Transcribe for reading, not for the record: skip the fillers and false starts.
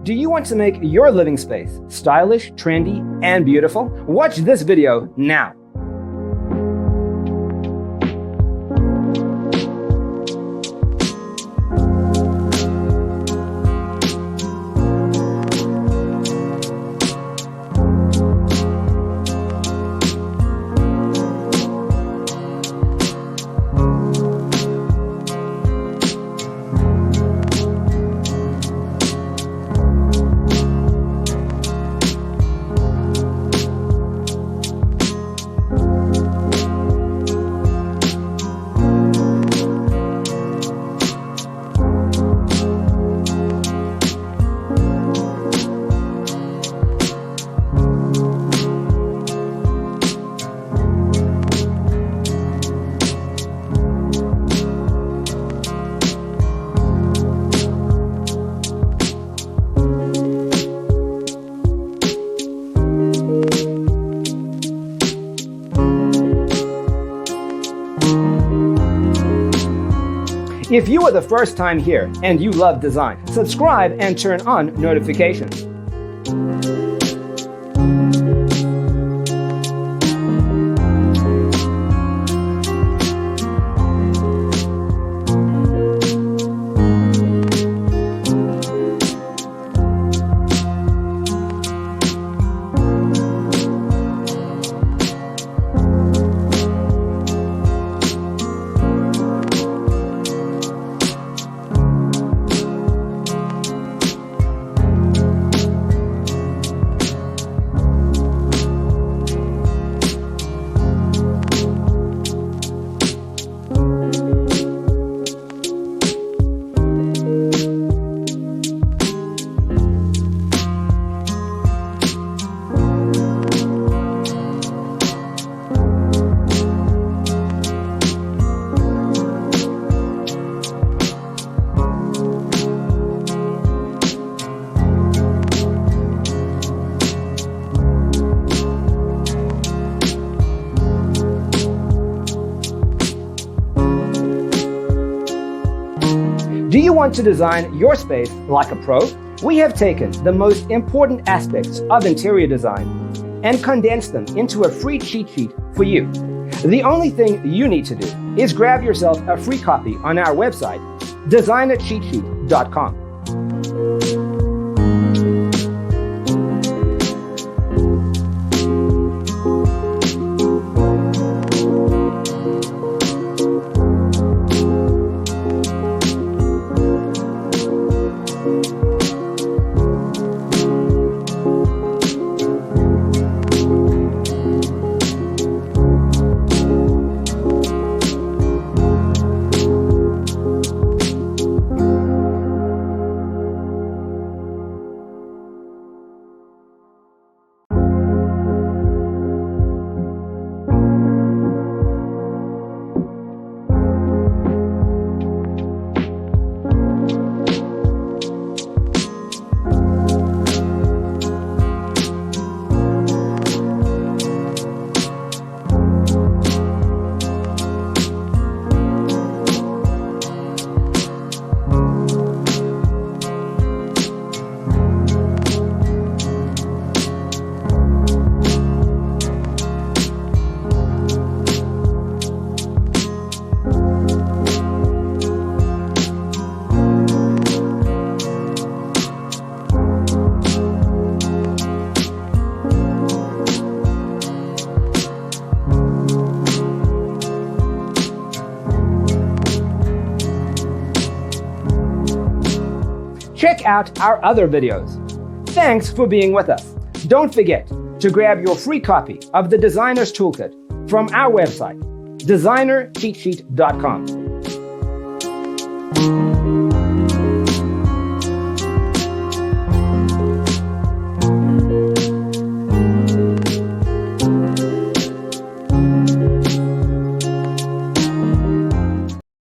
Do you want to make your living space stylish, trendy, and beautiful? Watch this video now. If you are the first time here and you love design, subscribe and turn on notifications. Do you want to design your space like a pro? We have taken the most important aspects of interior design and condensed them into a free cheat sheet for you. The only thing you need to do is grab yourself a free copy on our website, designercheatsheet.com. Check out our other videos. Thanks for being with us. Don't forget to grab your free copy of the Designer's Toolkit from our website, designercheatsheet.com.